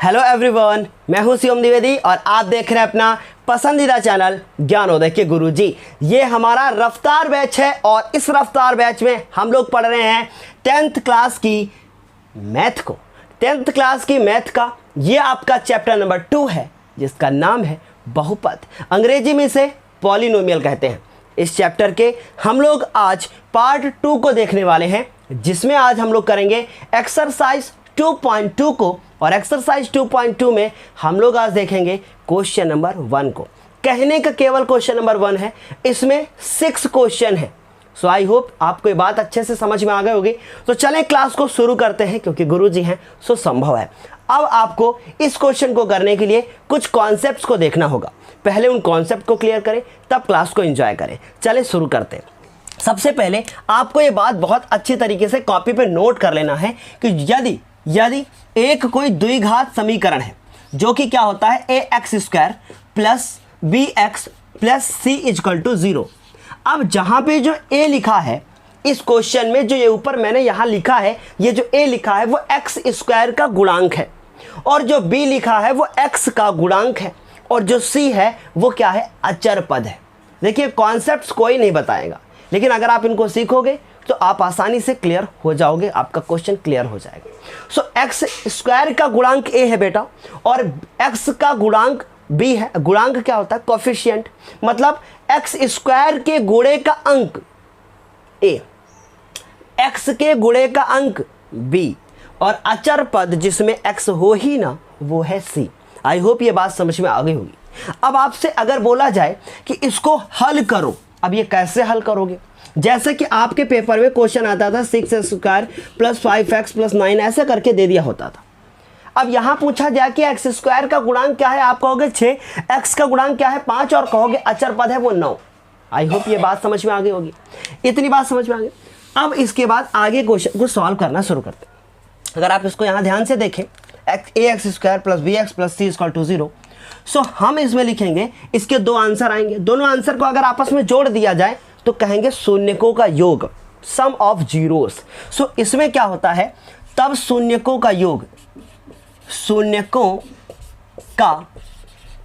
Hello everyone, मैं हूं शिवम द्विवेदी और आप देख रहे हैं अपना पसंदीदा चैनल ज्ञानोदय के गुरुजी। ये हमारा रफ्तार बैच है और इस रफ्तार बैच में हम लोग पढ़ रहे हैं 10th क्लास की मैथ को। 10th क्लास की मैथ का ये आपका चैप्टर नंबर 2 है जिसका नाम है बहुपद, अंग्रेजी में इसे पॉलिनोमियल कहते हैं। इस चैप्टर के हम लोग आज पार्ट 2 को देखने वाले हैं, जिसमें आज हम लोग करेंगे एक्सरसाइज 2.2 को, और एक्सरसाइज 2.2 में हम लोग आज देखेंगे क्वेश्चन नंबर 1 को। कहने का केवल क्वेश्चन नंबर 1 है, इसमें 6 क्वेश्चन है। सो आई होप आपको ये बात अच्छे से समझ में आ गई होगी। तो चलें क्लास को शुरू करते हैं, क्योंकि गुरुजी हैं सो संभव है। अब आपको इस क्वेश्चन को करने के लिए कुछ कॉन्सेप्ट्स को देखना होगा। पहले उन कॉन्सेप्ट को क्लियर करें, तब क्लास को एंजॉय करें। चलें शुरू करते हैं। सबसे पहले आपको ये बात बहुत अच्छी तरीके से कॉपी पे नोट कर लेना है कि यदि एक कोई द्विघात समीकरण है जो कि क्या होता है ax² plus bx plus c = 0। अब जहाँ पे जो a लिखा है इस क्वेश्चन में, जो ये ऊपर मैंने यहाँ लिखा है, ये जो a लिखा है वो x² का गुणांक है, और जो b लिखा है वो x का गुणांक है, और जो c है वो क्या है, अचर पद है। देखिए कॉन्सेप्ट्स कोई नहीं बताएगा, लेकिन अगर आप इनको सीखोगे तो आप आसानी से क्लियर हो जाओगे, आपका क्वेश्चन क्लियर हो जाएगा। सो x² का गुणांक a है बेटा, और x का गुणांक b है। गुणांक क्या होता है, कोफिशिएंट, मतलब x² के गुणे का अंक a, x के गुणे का अंक b, और अचर पद जिसमें x हो ही ना वो है c। आई होप ये बात समझ में आ गई होगी। अब आपसे अगर बोला जाए कि इसको हल करो, अब ये कैसे हल करोगे? जैसे कि आपके पेपर में क्वेश्चन आता था 6x² प्लस 5x प्लस 9 ऐसे करके दे दिया होता था। अब यहाँ पूछा जाए कि x² का गुणांक क्या है, आप कहोगे 6, x का गुणांक क्या है 5, और कहोगे अचर पद है वो 9। आई होप ये बात समझ में आ गई होगी। इतनी बात समझ में आ गई। अब इसके बाद आगे क्वेश्चन को सॉल्व करना शुरू करते हैं। अगर आप इसको यहाँ ध्यान से देखें, ax² plus bx plus c = 0। सो हम इसमें लिखेंगे, इसके दो आंसर आएंगे। दोनों आंसर को अगर आपस में जोड़ दिया जाए तो कहेंगे शून्यकों का योग, सम ऑफ जीरोस। सो इसमें क्या होता है, तब शून्यकों का योग, शून्यकों का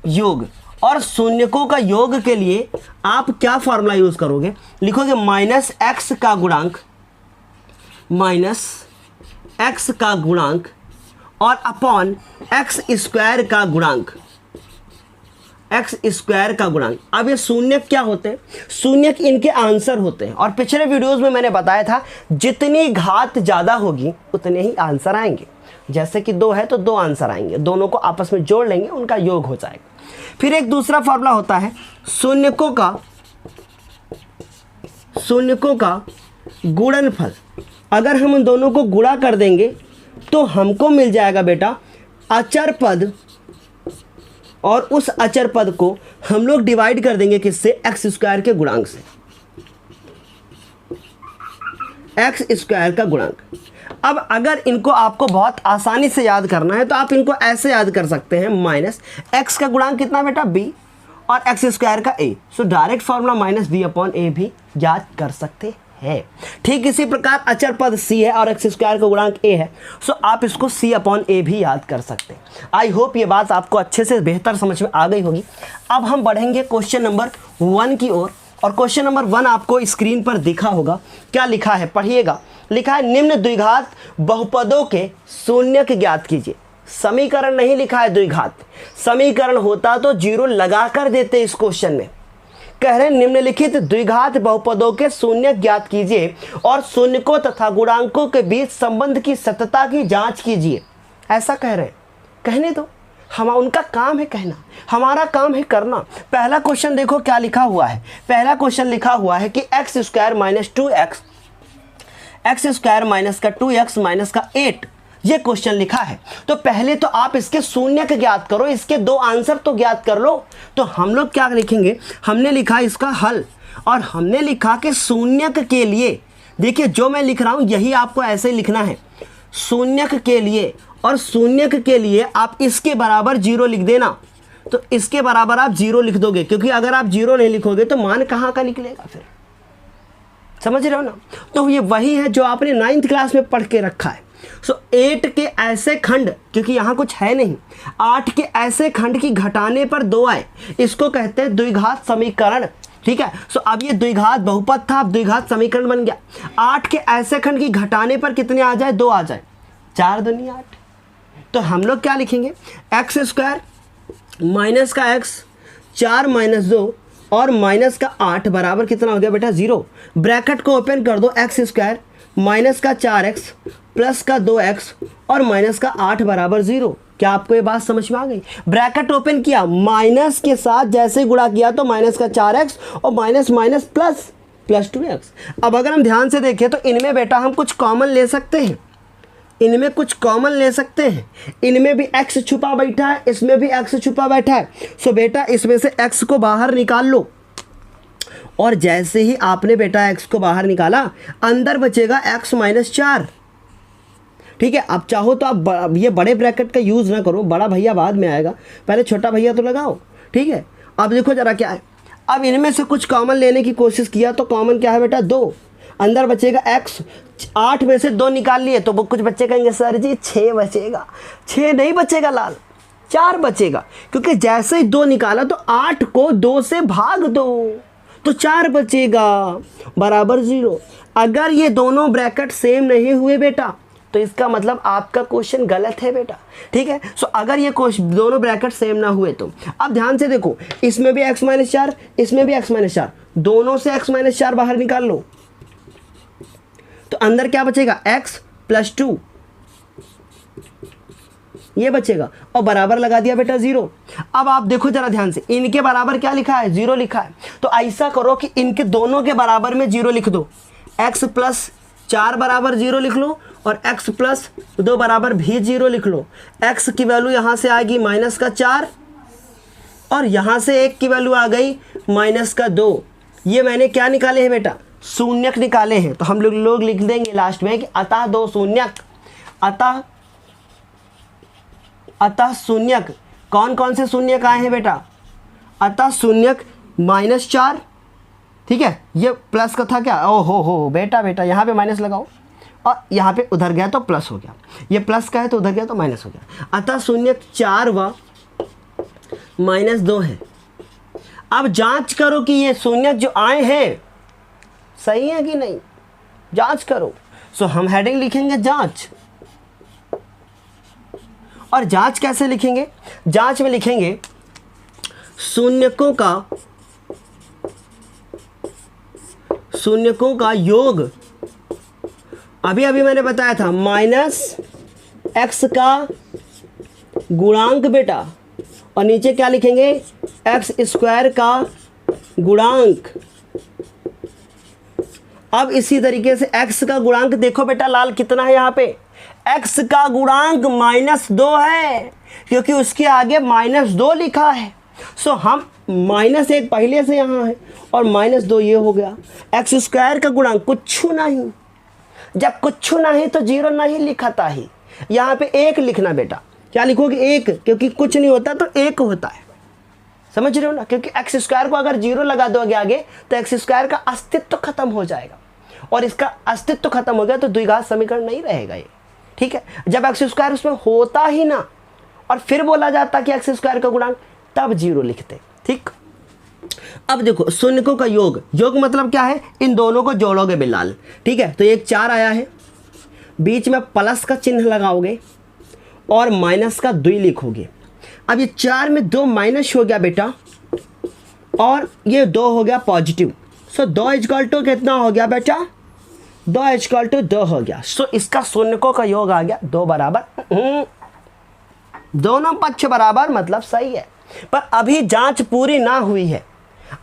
योग, और शून्यकों का योग के लिए आप क्या फॉर्मूला यूज करोगे, लिखोगे -x का गुणांक, -x का गुणांक और अपॉन x² का गुणांक, x² का गुणांक। अब ये शून्यक क्या होते हैं, शून्यक इनके आंसर होते हैं, और पिछले वीडियोस में मैंने बताया था जितनी घात ज़्यादा होगी उतने ही आंसर आएंगे। जैसे कि 2 है तो 2 आंसर आएंगे, दोनों को आपस में जोड़ लेंगे, उनका योग हो जाएगा। फिर एक दूसरा फॉर्मूला होता है शून्यकों का गुणनफल। अगर हम उन दोनों को गुणा कर देंगे तो हमको मिल जाएगा बेटा अचर पद, और उस अचर पद को हम लोग डिवाइड कर देंगे किससे, x² के गुणांक से, x² का गुणांक। अब अगर इनको आपको बहुत आसानी से याद करना है तो आप इनको ऐसे याद कर सकते हैं, -x का गुणांक कितना बेटा b, और x² का a। So direct formula -b/a भी याद कर सकते है। ठीक इसी प्रकार अचर पद c है और x² का गुणांक a है, सो आप इसको c/a भी याद कर सकते हैं। आई होप ये बात आपको अच्छे से बेहतर समझ में आ गई होगी। अब हम बढ़ेंगे क्वेश्चन नंबर 1 की ओर, और क्वेश्चन नंबर 1 आपको स्क्रीन पर दिखा होगा। क्या लिखा है, पढ़िएगा। लिखा है निम्न द्विघात बहुपदों के शून्यक ज्ञात कीजिए। समीकरण नहीं लिखा है द्विघात, समीकरण होता तो 0 लगा कर देते इस क्वेश्चन में। कह रहे निम्नलिखित द्विघात बहुपदों के शून्य ज्ञात कीजिए और शून्यकों तथा गुणांकों के बीच संबंध की सत्यता की जांच कीजिए। ऐसा कह रहे हैं, कहने दो, हम उनका काम है कहना, हमारा काम है करना। पहला क्वेश्चन देखो क्या लिखा हुआ है। पहला क्वेश्चन लिखा हुआ है कि x² - 2x, x² माइनस का 2x माइनस का 8, ये क्वेश्चन लिखा है। तो पहले तो आप इसके शून्यक ज्ञात करो, इसके 2 आंसर तो ज्ञात कर लो। तो हम लोग क्या लिखेंगे, हमने लिखा इसका हल, और हमने लिखा कि शून्यक के लिए, देखिए जो मैं लिख रहा हूं यही आपको ऐसे ही लिखना है, शून्यक के लिए, और शून्यक के लिए आप इसके बराबर 0 लिख देना। तो इसके बराबर आप 0 लिख दोगे, क्योंकि अगर आप 0 नहीं लिखोगे तो मान कहाँ का निकलेगा फिर, समझ रहे हो ना। तो ये वही है जो आपने 9th क्लास में पढ़ के रखा है। सो 8 के ऐसे खंड, क्योंकि यहाँ कुछ है नहीं, 8 के ऐसे खंड की घटाने पर 2 आए, इसको कहते हैं द्विघात समीकरण। ठीक है, सो अब ये द्विघात बहुपद था, अब द्विघात समीकरण बन गया। 8 के ऐसे खंड की घटाने पर कितने आ जाए, 2 आ जाए, 4 दूनी 8। तो हम लोग क्या लिखेंगे, एक्स स्क्वायर माइनस का एक्स, 4 माइनस 2 और माइनस का 8 बराबर कितना हो गया बेटा, 0। ब्रैकेट को ओपन कर दो, एक्स स्क्वायर माइनस का 4x प्लस का 2x और माइनस का 8 बराबर 0। क्या आपको ये बात समझ में आ गई? ब्रैकेट ओपन किया, माइनस के साथ जैसे गुणा किया तो माइनस का 4x और minus minus plus plus 2x। अब अगर हम ध्यान से देखें तो इनमें बेटा हम कुछ कॉमन ले सकते हैं, इनमें कुछ कॉमन ले सकते हैं, इनमें भी x छुपा बैठा है, इसमें भी x छुपा बैठा है। सो बेटा इसमें से x को बाहर निकाल लो, और जैसे ही आपने बेटा x को बाहर निकाला अंदर बचेगा x माइनस 4। ठीक है, अब चाहो तो आप ये बड़े ब्रैकेट का यूज़ ना करो, बड़ा भैया बाद में आएगा, पहले छोटा भैया तो लगाओ। ठीक है, अब देखो जरा क्या है, अब इनमें से कुछ कॉमन लेने की कोशिश किया तो कॉमन क्या है बेटा, 2, अंदर बचेगा x। 8 में से 2 निकाल लिए तो वो कुछ बच्चे कहेंगे सर जी 6 बचेगा, 6 नहीं बचेगा लाल, 4 बचेगा, क्योंकि जैसे ही 2 निकाला तो 8 को 2 से भाग दो तो 4 बचेगा बराबर 0। अगर ये दोनों ब्रैकेट सेम नहीं हुए बेटा तो इसका मतलब आपका क्वेश्चन गलत है बेटा। ठीक है, सो अगर ये दोनों ब्रैकेट सेम ना हुए तो अब ध्यान से देखो, इसमें भी x माइनस 4, इसमें भी x माइनस 4, दोनों से x माइनस 4 बाहर निकाल लो तो अंदर क्या बचेगा, x प्लस 2 ये बचेगा और बराबर लगा दिया बेटा 0। अब आप देखो जरा ध्यान से, इनके बराबर क्या लिखा है, 0 लिखा है। तो ऐसा करो कि इनके दोनों के बराबर में 0 लिख दो, x प्लस 4 बराबर 0 लिख लो और x प्लस 2 बराबर भी 0 लिख लो। x की वैल्यू यहाँ से आएगी माइनस का 4 और यहाँ से 1 की वैल्यू आ गई माइनस का 2। ये मैंने क्या निकाले हैं बेटा, शून्यक निकाले हैं। तो हम लोग लिख देंगे लास्ट में कि अतः 2 शून्यक, अतः शून्यक, कौन कौन से शून्यक आए हैं बेटा, अतः शून्यक माइनस 4। ठीक है, ये प्लस का था क्या, ओ हो बेटा यहाँ पे माइनस लगाओ और यहाँ पे उधर गया तो प्लस हो गया, ये प्लस का है तो उधर गया तो माइनस हो गया। अतः शून्यक 4 व माइनस 2 है। अब जांच करो कि ये शून्यक जो आए हैं सही है कि नहीं, जांच करो। सो हम हेडिंग लिखेंगे जांच, और जांच कैसे लिखेंगे, जांच में लिखेंगे शून्यकों का योग। अभी मैंने बताया था माइनस x का गुणांक बेटा, और नीचे क्या लिखेंगे, x स्क्वायर का गुणांक। अब इसी तरीके से x का गुणांक देखो बेटा लाल कितना है, यहाँ पे x का गुणांक -2 है, क्योंकि उसके आगे -2 लिखा है। सो हम -1 पहले से यहाँ है और -2 ये हो गया। x स्क्वायर का गुणांक कुछ नहीं, जब कुछ नहीं तो 0 नहीं लिखाता ही, यहाँ पे 1 लिखना बेटा। क्या लिखोगे, 1, क्योंकि कुछ नहीं होता तो 1 होता है, समझ रहे हो ना, क्योंकि x स्क्वायर को अगर 0 लगा दोगे आगे तो x स्क्वायर का अस्तित्व खत्म हो जाएगा, और इसका अस्तित्व खत्म हो गया तो द्विघात समीकरण नहीं रहेगा ये। ठीक है, जब x स्क्वायर उसमें होता ही ना और फिर बोला जाता कि x स्क्वायर का गुणांक, तब 0 लिखते। ठीक, अब देखो शून्यकों का योग, योग मतलब क्या है, इन दोनों को जोड़ोगे बिलाल। ठीक है, तो एक 4 आया है, बीच में प्लस का चिन्ह लगाओगे और माइनस का 2 लिखोगे। अब ये 4 में 2 माइनस हो गया बेटा और ये 2 हो गया पॉजिटिव। सो 2 इक्वल टू कितना हो गया बेटा, 2 इक्वल टू 2 हो गया। सो इसका शून्यकों का योग आ गया 2 बराबर, दोनों पक्ष बराबर मतलब सही है। पर अभी जांच पूरी ना हुई है,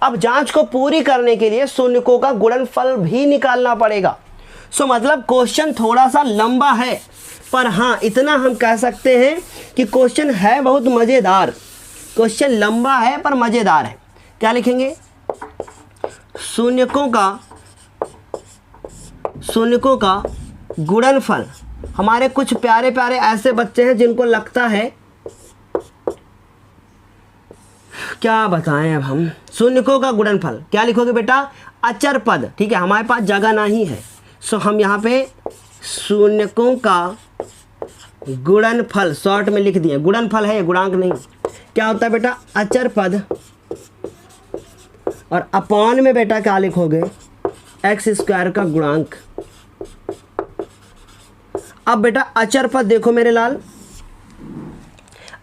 अब जांच को पूरी करने के लिए शून्यकों का गुणनफल भी निकालना पड़ेगा। सो मतलब क्वेश्चन थोड़ा सा लंबा है, पर हाँ इतना हम कह सकते हैं कि क्वेश्चन है बहुत मज़ेदार। क्वेश्चन लंबा है पर मज़ेदार है। क्या लिखेंगे, शून्यकों का गुणनफल। हमारे कुछ प्यारे प्यारे ऐसे बच्चे हैं जिनको लगता है, क्या बताएं अब हम, शून्यकों का गुणनफल क्या लिखोगे बेटा, अचर पद। ठीक है, हमारे पास जगह नहीं है, सो हम यहाँ पे शून्यकों का गुणनफल, शॉर्ट में लिख दिए, गुणनफल है, गुणांक नहीं। क्या होता है बेटा? अचर पद, और अपॉन में बेटा क्या लिखोगे? एक्स स्क्वायर का गुणांक। अब बेटा अचर पद देखो मेरे लाल,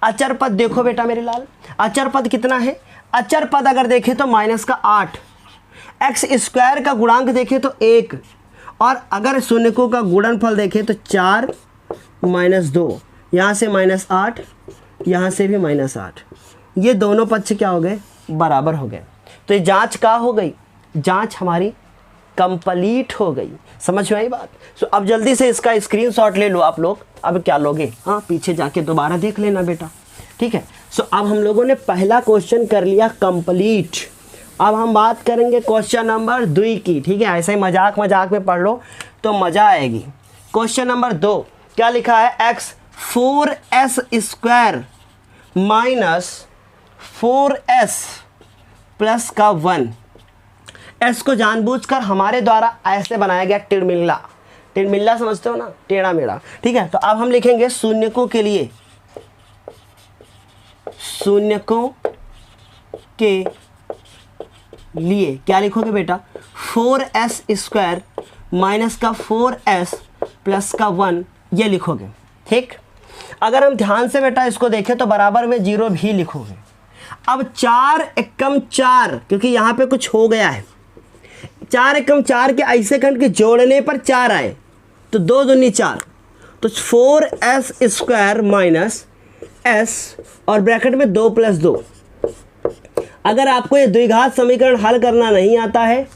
अचर पद देखो बेटा मेरे लाल, अचर पद कितना है? अचर पद अगर देखें तो माइनस का 8, एक्स स्क्वायर का गुणांक देखें तो 1, और अगर शून्यकों का गुणनफल देखें तो 4 माइनस 2, यहाँ से माइनस 8, यहाँ से भी माइनस 8, ये दोनों पक्ष क्या हो गए? बराबर हो गए। तो ये जांच क्या हो गई? जांच हमारी कंप्लीट हो गई। समझ में आई बात? सो अब जल्दी से इसका स्क्रीनशॉट ले लो आप लोग। अब क्या लोगे? हाँ, पीछे जाके दोबारा देख लेना बेटा, ठीक है। सो अब हम लोगों ने पहला क्वेश्चन कर लिया कंप्लीट। अब हम बात करेंगे क्वेश्चन नंबर 2 की, ठीक है। ऐसे ही मजाक मजाक में पढ़ लो तो मज़ा आएगी। क्वेश्चन नंबर 2 क्या लिखा है? X 4s square minus 4s plus का 1। एस को जानबूझकर हमारे द्वारा ऐसे बनाया गया टिड़मिल्ला। टिड़मिल्ला समझते हो ना? टेढ़ा मेढ़ा, ठीक है। तो अब हम लिखेंगे शून्यकों के लिए, शून्यकों के लिए क्या लिखोगे बेटा? 4s स्क्वायर माइनस का 4s प्लस का 1, ये लिखोगे, ठीक। अगर हम ध्यान से बेटा इसको देखें तो बराबर में 0 भी लिखोगे। अब 4 एकम 4, क्योंकि यहाँ पे कुछ हो गया है, 4 एकम 4 के ऐसे खंड के जोड़ने पर 4 आए तो 2 दूनी 4, तो 4s स्क्वायर माइनस s और ब्रैकेट में 2 प्लस 2। अगर आपको ये द्विघात समीकरण हल करना नहीं आता है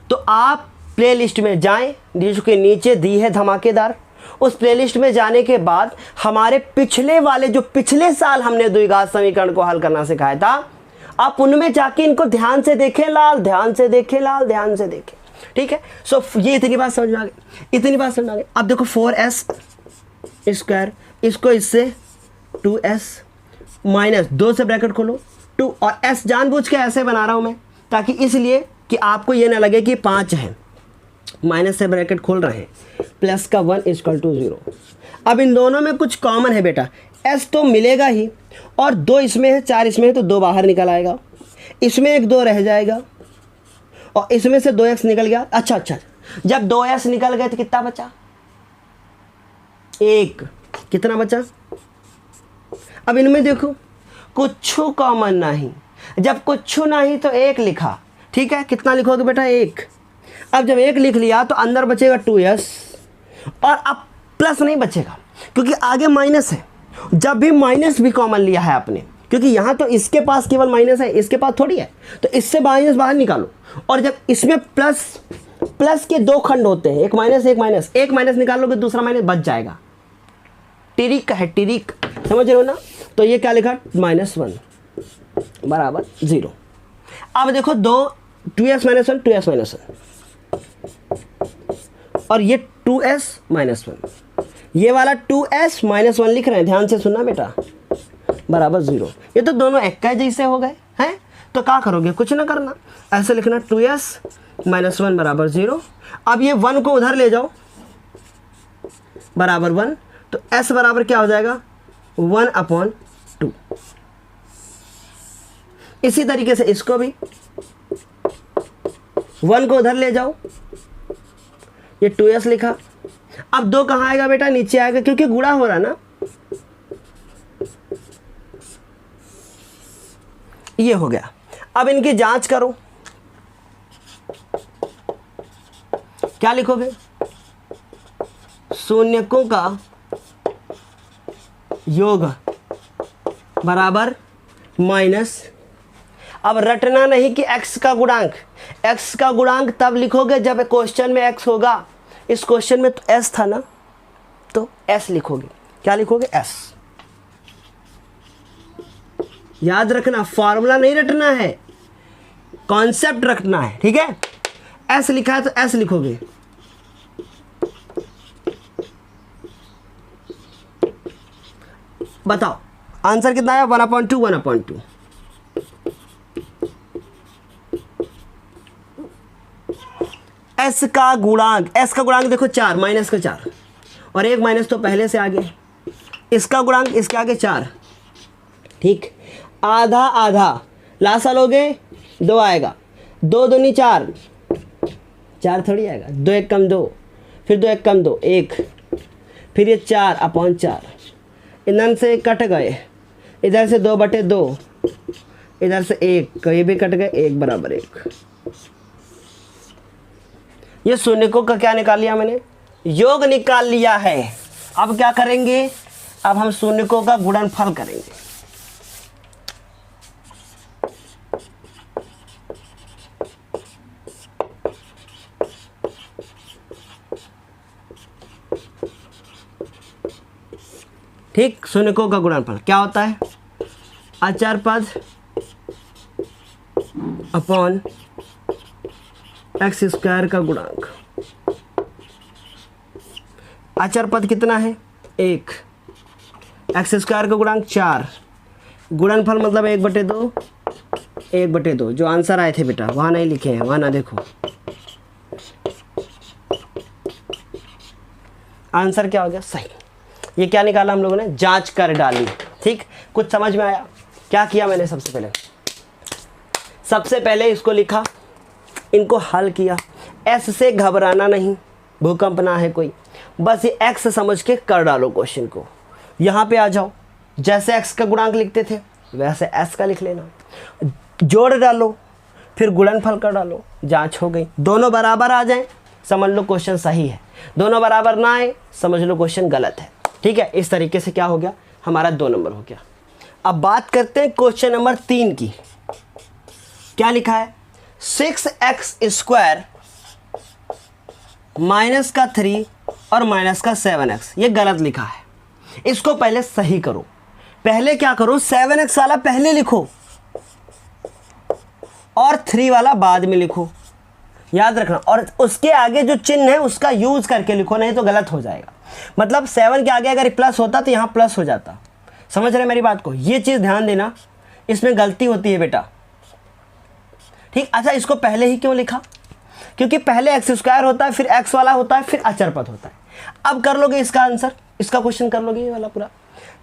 तो आप प्लेलिस्ट में जाएं, जिसके नीचे दी है धमाकेदार। उस प्लेलिस्ट में जाने के बाद हमारे पिछले वाले, जो पिछले साल हमने द्विघात समीकरण को हल करना सिखाया था, आप उनमें जाके इनको ध्यान से देखें लाल, ध्यान से देखें लाल, ध्यान से देखें, ठीक है। सो ये इतनी बात समझ में आ गई, इतनी बात समझ में आ गई। अब देखो 4s स्क्वायर, इसको इससे 2s माइनस 2 से ब्रैकेट खोलो 2, और s जानबूझ के ऐसे बना रहा हूं मैं ताकि इसलिए कि आपको ये ना लगे कि 5 है, माइनस से ब्रैकेट खोल रहे हैं, प्लस का 1 इक्वल टू 0। अब इन दोनों में कुछ कॉमन है बेटा, s तो मिलेगा ही, और 2 इसमें है, 4 इसमें है, तो 2 बाहर निकल आएगा, इसमें एक 2 रह जाएगा, और इसमें से 2x निकल गया। अच्छा, जब 2s निकल गए तो कितना बचा? 1। कितना बचा? अब इनमें देखो कुछ कॉमन नहीं, जब कुछ नहीं तो 1 लिखा, ठीक है। कितना लिखोगे बेटा? 1। अब जब 1 लिख लिया तो अंदर बचेगा 2s, और अब प्लस नहीं बचेगा क्योंकि आगे माइनस है। जब भी माइनस भी कॉमन लिया है आपने, क्योंकि यहाँ तो इसके पास केवल माइनस है, इसके पास थोड़ी है, तो इससे माइनस बाहर निकालो। और जब इसमें प्लस के 2 खंड होते हैं, एक माइनस एक माइनस निकालोगे, दूसरा माइनस बच जाएगा। टिरिक है, टिरिक, समझ रहे हो ना? तो ये क्या लिखा? -1 बराबर 0। अब देखो 2s माइनस 1, 2s माइनस 1, और ये 2s माइनस 1, ये वाला 2s माइनस 1 लिख रहे हैं, ध्यान से सुनना बेटा, बराबर 0। ये तो दोनों एक का जैसे हो गए हैं, तो क्या करोगे? कुछ ना करना, ऐसे लिखना 2s माइनस 1 बराबर 0। अब ये 1 को उधर ले जाओ, बराबर 1, तो s बराबर क्या हो जाएगा? 1/2। इसी तरीके से इसको भी 1 को उधर ले जाओ, ये 2s लिखा। अब 2 कहाँ आएगा बेटा? नीचे आएगा, क्योंकि गुणा हो रहा ना। ये हो गया। अब इनकी जांच करो, क्या लिखोगे? शून्यकों का योग बराबर माइनस, अब रटना नहीं कि x का गुणांक, x का गुणांक तब लिखोगे जब क्वेश्चन में x होगा। इस क्वेश्चन में तो s था ना, तो s लिखोगे। क्या लिखोगे? s। याद रखना, फॉर्मूला नहीं रटना है, कॉन्सेप्ट रखना है, ठीक है। s लिखा है तो s लिखोगे। बताओ आंसर कितना आया? 1/2, 1/2। एस का गुणांक, एस का गुणांक देखो 4 माइनस का 4 और एक माइनस तो पहले से आगे, इसका गुणांक इसके आगे 4, ठीक। आधा आधा लासा लोगे 2 आएगा, 2 दूनी 4, 4 थोड़ी आएगा, 2 एक कम 2, फिर 2 एक कम 2 1, फिर ये 4/4, इधर से कट गए, इधर से 2/2, इधर से 1, ये भी कट गए, 1 बराबर 1। ये शून्यकों का क्या निकाल लिया मैंने, योग निकाल लिया है। अब क्या करेंगे, अब हम शून्यकों का गुणनफल करेंगे। ठीक, शून्यकों का गुणनफल क्या होता है, अचर पद अपॉन एक्स स्क्वायर का गुणांक। अचर पद कितना है 1, एक्स स्क्वायर का गुणांक 4, गुणनफल मतलब 1/2, 1/2। जो आंसर आए थे बेटा वहाँ नहीं लिखे हैं, वहाँ ना देखो। आंसर क्या हो गया, सही। ये क्या निकाला हम लोगों ने, जांच कर डाली। ठीक, कुछ समझ में आया। क्या किया मैंने, सबसे पहले इसको लिखा, इनको हल किया। एस से घबराना नहीं, भूकंप ना है कोई, बस ये एक्स समझ के कर डालो क्वेश्चन को। यहाँ पे आ जाओ, जैसे एक्स का गुणांक लिखते थे वैसे एस का लिख लेना, जोड़ डालो, फिर गुणनफल कर डालो, जांच हो गई। दोनों बराबर आ जाएं समझ लो क्वेश्चन सही है, दोनों बराबर ना आए समझ लो क्वेश्चन गलत है। ठीक है, इस तरीके से क्या हो गया, हमारा 2 नंबर हो गया। अब बात करते हैं क्वेश्चन नंबर 3 की। क्या लिखा है, 6x² माइनस का 3 और माइनस का 7x, ये गलत लिखा है। इसको पहले सही करो। पहले क्या करो, 7x वाला पहले लिखो और 3 वाला बाद में लिखो, याद रखना। और उसके आगे जो चिन्ह है उसका यूज करके लिखो, नहीं तो गलत हो जाएगा। मतलब 7 के आगे अगर प्लस होता तो यहाँ प्लस हो जाता। समझ रहे मेरी बात को, ये चीज़ ध्यान देना, इसमें गलती होती है बेटा। ठीक, अच्छा इसको पहले ही क्यों लिखा, क्योंकि पहले x² होता है, फिर x वाला होता है, फिर अचर पद होता है। अब कर लोगे इसका आंसर, इसका क्वेश्चन कर लोगे ये वाला पूरा।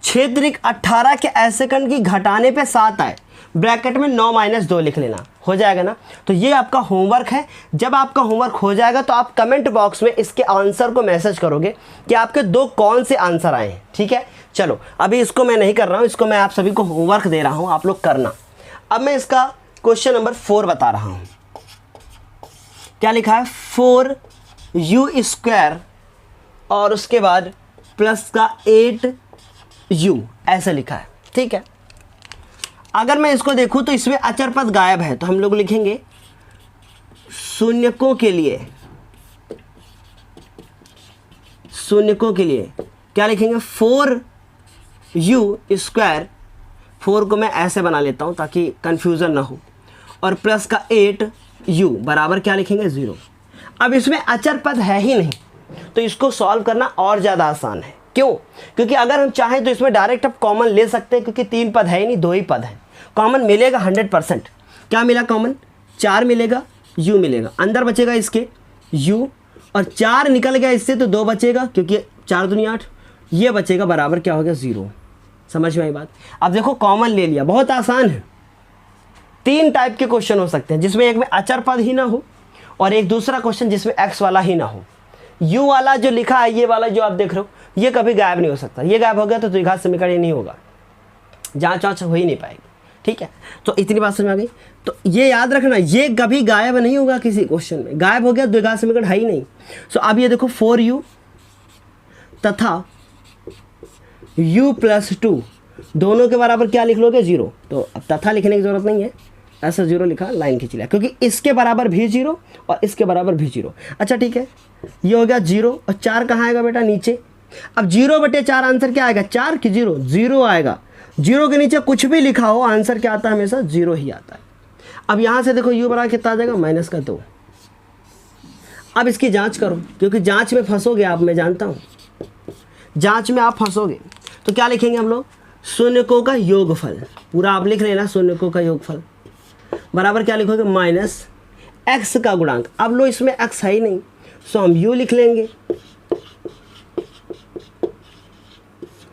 क्षेत्रिक 18 के ऐसे कण की घटाने पे 7 आए, ब्रैकेट में 9 - 2 लिख लेना, हो जाएगा ना। तो ये आपका होमवर्क है। जब आपका होमवर्क हो जाएगा तो आप कमेंट बॉक्स में इसके आंसर को मैसेज करोगे कि आपके 2 कौन से आंसर आए हैं। ठीक है, चलो अभी इसको मैं नहीं कर रहा हूँ, इसको मैं आप सभी को होमवर्क दे रहा हूँ, आप लोग करना। अब मैं इसका क्वेश्चन नंबर 4 बता रहा हूँ। क्या लिखा है, 4u² और उसके बाद प्लस का 8u, ऐसे लिखा है। ठीक है, अगर मैं इसको देखूं तो इसमें अचर पद गायब है, तो हम लोग लिखेंगे शून्यकों के लिए, शून्यकों के लिए क्या लिखेंगे, 4u², 4 को मैं ऐसे बना लेता हूं ताकि कंफ्यूजन ना हो, और प्लस का 8u बराबर क्या लिखेंगे 0। अब इसमें अचर पद है ही नहीं, तो इसको सॉल्व करना और ज़्यादा आसान है। क्यों, क्योंकि अगर हम चाहें तो इसमें डायरेक्ट आप कॉमन ले सकते हैं, क्योंकि 3 पद है ही नहीं, 2 ही पद हैं। कॉमन मिलेगा 100%। क्या मिला कॉमन, 4 मिलेगा, u मिलेगा, अंदर बचेगा इसके u, और 4 निकल गया इससे तो 2 बचेगा, क्योंकि 4 दूनी 8, ये बचेगा बराबर क्या हो गया 0। समझ में आई बात। अब देखो कॉमन ले लिया, बहुत आसान है। 3 टाइप के क्वेश्चन हो सकते हैं, जिसमें एक में अचर पद ही ना हो, और एक दूसरा क्वेश्चन जिसमें x वाला ही ना हो। u वाला जो लिखा है, ये वाला जो आप देख रहे हो, ये कभी गायब नहीं हो सकता। ये गायब हो गया तो द्विघात समीकरण ही नहीं होगा, जांच वांच हो ही नहीं पाएगी। ठीक है, तो इतनी बात समझ में आ गई। तो ये याद रखना, ये कभी गायब नहीं होगा किसी क्वेश्चन में। गायब हो गया द्विघात समीकरण है ही नहीं। सो अब ये देखो 4u तथा u + 2 दोनों के बराबर क्या लिख लोगे 0। तो अब तथा लिखने की जरूरत नहीं है, ऐसा 0 लिखा, लाइन खींच लिया, क्योंकि इसके बराबर भी 0 और इसके बराबर भी 0। अच्छा ठीक है, ये हो गया 0, और 4 कहाँ आएगा बेटा, नीचे। अब 0/4 आंसर क्या आएगा, 4 कि 0, 0 आएगा। 0 के नीचे कुछ भी लिखा हो, आंसर क्या आता है, हमेशा 0 ही आता है। अब यहाँ से देखो u बराबर कितना आ जाएगा, -2। अब इसकी जांच करो, क्योंकि जांच में फंसोगे आप, मैं जानता हूँ जांच में आप फंसोगे। तो क्या लिखेंगे हम लोग, शून्यकों का योगफल, पूरा आप लिख लेना, शून्यकों का योगफल बराबर क्या लिखोगे, x का गुणांक। अब लो इसमें x है ही नहीं, सो हम u लिख लेंगे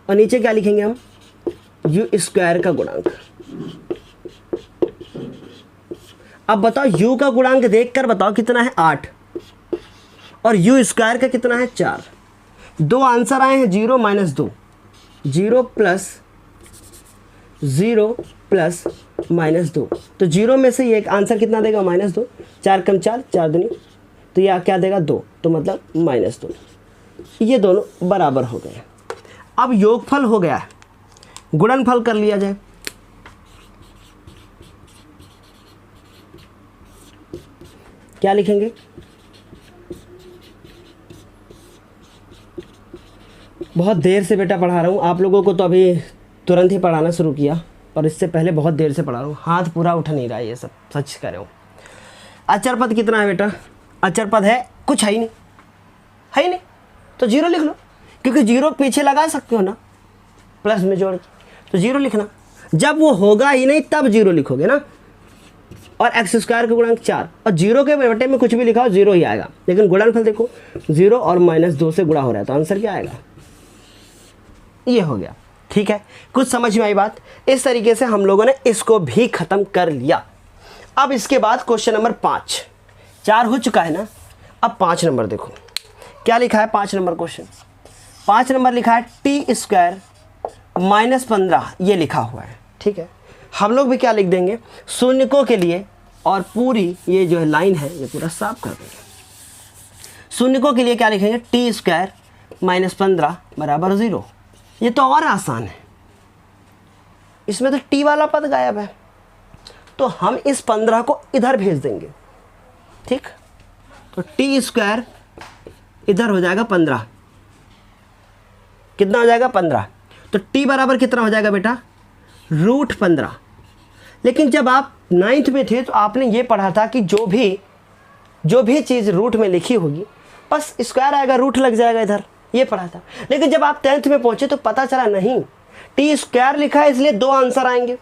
और नीचे क्या लिखेंगे हम, u स्क्वायर का गुणांक। अब बताओ u का गुणांक देखकर बताओ कितना है 8 और u स्क्वायर का कितना है 4। दो आंसर आए हैं 0 - 2, 0 प्लस 0 प्लस -2, तो 0 में से ये एक आंसर कितना देगा -2, 4 कम 4, 4 दूनी, तो यह क्या देगा 2, तो मतलब -2। ये दोनों बराबर हो गए। अब योगफल हो गया है, गुणनफल कर लिया जाए। क्या लिखेंगे, बहुत देर से बेटा पढ़ा रहा हूँ आप लोगों को, तो अभी तुरंत ही पढ़ाना शुरू किया, पर इससे पहले बहुत देर से पढ़ा रहा हूँ, हाथ पूरा उठ नहीं रहा है, ये सब सच कह रहे हो। अचर पद कितना है बेटा, अचर पद है कुछ है ही नहीं, है ही नहीं, तो 0 लिख लो, क्योंकि 0 पीछे लगा सकते हो ना प्लस में जोड़ के, तो 0 लिखना। जब वो होगा ही नहीं तब 0 लिखोगे ना। और x स्क्वायर का गुणांक 4, और 0 के बटे में कुछ भी लिखा हो 0 ही आएगा, लेकिन गुणनफल देखो 0 और -2 से गुणा हो रहा है, तो आंसर क्या आएगा, ये हो गया। ठीक है, कुछ समझ में आई बात। इस तरीके से हम लोगों ने इसको भी खत्म कर लिया। अब इसके बाद क्वेश्चन नंबर 5, 4 हो चुका है ना, अब 5 नंबर देखो क्या लिखा है। 5 नंबर क्वेश्चन, 5 नंबर लिखा है t स्क्वायर -15, ये लिखा हुआ है। ठीक है, हम लोग भी क्या लिख देंगे शून्यकों के लिए, और पूरी ये जो है लाइन है ये पूरा साफ कर देंगे। शून्यकों के लिए क्या लिखेंगे, t स्क्वायर -15 बराबर 0। ये तो और आसान है, इसमें तो t वाला पद गायब है, तो हम इस 15 को इधर भेज देंगे। ठीक, तो t स्क्वायर इधर हो जाएगा 15, कितना हो जाएगा 15, तो t बराबर कितना हो जाएगा बेटा √15। लेकिन जब आप 9th में थे तो आपने ये पढ़ा था कि जो भी चीज़ रूट में लिखी होगी बस स्क्वायर आएगा, रूट लग जाएगा इधर, ये पढ़ा था। लेकिन जब आप 10th में पहुंचे तो पता चला नहीं, टी स्क्वायर लिखा है इसलिए 2 आंसर आएंगे।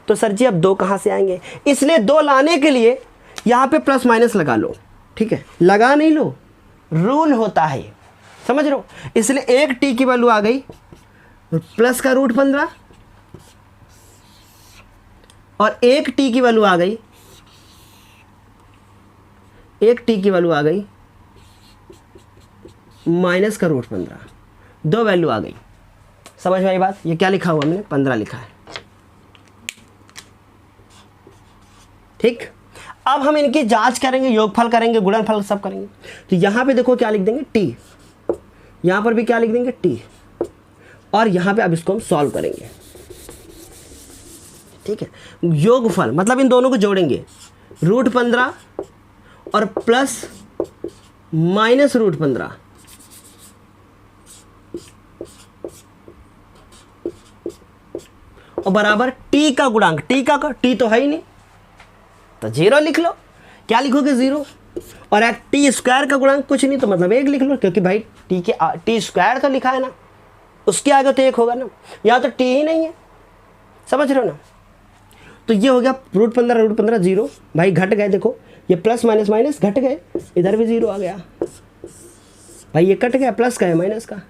तो सर जी अब 2 कहाँ से आएंगे, इसलिए 2 लाने के लिए यहाँ पे प्लस माइनस लगा लो। ठीक है, लगा नहीं लो, रूल होता है, समझ रहे हो। इसलिए एक टी की वैल्यू आ गई प्लस का √15 और एक टी की वैल्यू आ गई, एक टी की वैल्यू आ गई माइनस का √15, 2 वैल्यू आ गई। समझ में आई बात। ये क्या लिखा हुआ हमने 15 लिखा है। ठीक, अब हम इनकी जांच करेंगे, योगफल करेंगे, गुणनफल सब करेंगे। तो यहां पे देखो क्या लिख देंगे टी, यहां पर भी क्या लिख देंगे टी, और यहां पे अब इसको हम सॉल्व करेंगे। ठीक है, योगफल मतलब इन दोनों को जोड़ेंगे, √15 और प्लस माइनस √15, और बराबर टी का गुणांक, टी तो है ही नहीं तो 0 लिख लो। क्या लिखोगे 0, और एक टी स्क्वायर का गुणांक कुछ नहीं तो मतलब 1 लिख लो, क्योंकि भाई टी स्क्वायर तो लिखा है ना, उसके आगे तो 1 होगा ना, यहाँ तो टी ही नहीं है, समझ रहे हो ना। तो ये हो गया √15 0, भाई घट गए, देखो ये प्लस माइनस माइनस घट गए, इधर भी 0 आ गया भाई, ये कट गया प्लस का है माइनस का।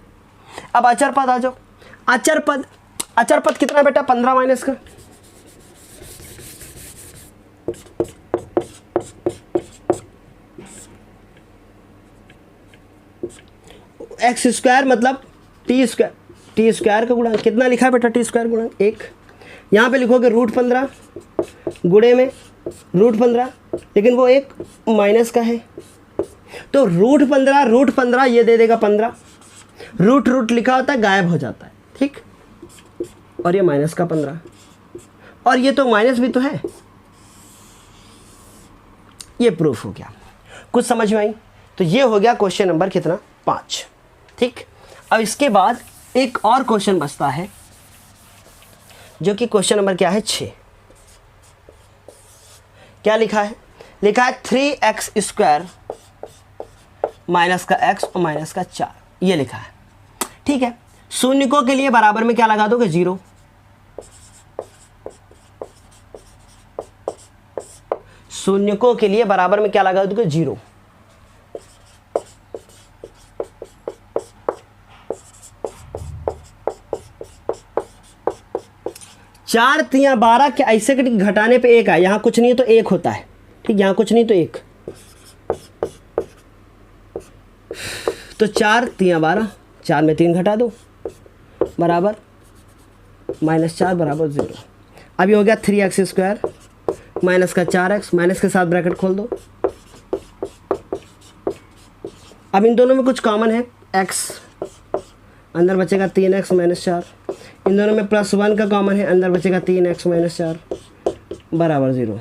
अब अचर पद आ जाओ। अचर पद कितना बेटा 15 माइनस का, एक्स स्क्वायर मतलब टी स्क्वायर का गुणांक कितना लिखा है बेटा, टी स्क्वायर गुणांक 1। यहाँ पे लिखोगे √15 गुणे में √15, लेकिन वो एक माइनस का है, तो √15 ये दे देगा 15, रूट लिखा होता है गायब हो जाता है। ठीक, और ये माइनस का 15, और ये तो माइनस भी तो है, ये प्रूफ हो गया। कुछ समझ में आई। तो ये हो गया क्वेश्चन नंबर कितना 5। ठीक, अब इसके बाद एक और क्वेश्चन बचता है जो कि क्वेश्चन नंबर क्या है 6। क्या लिखा है, लिखा है 3x² माइनस का x और माइनस का 4, ये लिखा है। ठीक है, शून्यकों के लिए बराबर में क्या लगा दोगे 0, शून्यकों के लिए बराबर में क्या लगा दोगे 0। चार तिया 12 के ऐसे घटाने पे 1 आए, यहाँ कुछ नहीं है तो 1 होता है, ठीक, यहाँ कुछ नहीं तो 1, तो 4 तिया 12, 4 में 3 घटा दो बराबर -4 बराबर 0। अभी हो गया 3x² माइनस का 4x, माइनस के साथ ब्रैकेट खोल दो। अब इन दोनों में कुछ कॉमन है, x, अंदर बचेगा 3x - 4, इन दोनों में +1 का कॉमन है, अंदर बचेगा 3x - 4 बराबर 0।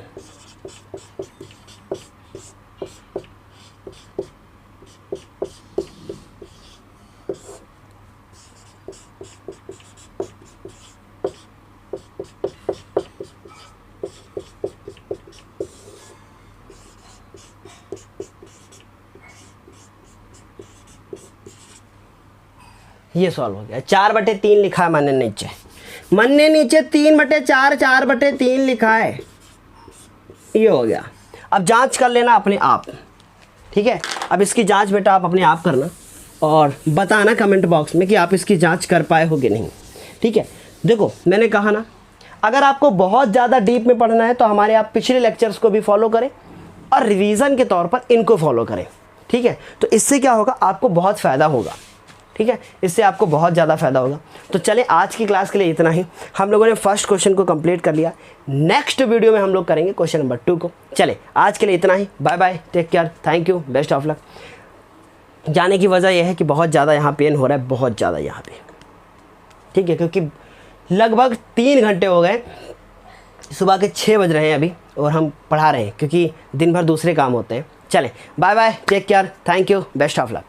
ये सॉल्व हो गया। 4/3 लिखा है मैंने नीचे, 3/4, 4/3 लिखा है, ये हो गया। अब जांच कर लेना अपने आप, ठीक है। अब इसकी जांच बेटा आप अपने आप करना और बताना कमेंट बॉक्स में कि आप इसकी जांच कर पाए हो कि नहीं, ठीक है। देखो मैंने कहा ना, अगर आपको बहुत ज़्यादा डीप में पढ़ना है तो हमारे आप पिछले लेक्चर्स को भी फॉलो करें और रिवीजन के तौर पर इनको फॉलो करें, ठीक है। तो इससे क्या होगा, आपको बहुत फ़ायदा होगा, ठीक है, इससे आपको बहुत ज़्यादा फ़ायदा होगा। तो चले आज की क्लास के लिए इतना ही। हम लोगों ने फर्स्ट क्वेश्चन को कंप्लीट कर लिया, नेक्स्ट वीडियो में हम लोग करेंगे क्वेश्चन नंबर 2 को। चले आज के लिए इतना ही, bye bye, take care, thank you, best of luck. जाने की वजह यह है कि बहुत ज़्यादा यहाँ पेन हो रहा है, बहुत ज़्यादा यहाँ पे, ठीक है, क्योंकि लगभग 3 घंटे हो गए, सुबह के 6 बज रहे हैं अभी और हम पढ़ा रहे हैं क्योंकि दिन भर दूसरे काम होते हैं। चलें bye bye, take care, thank you, best of luck.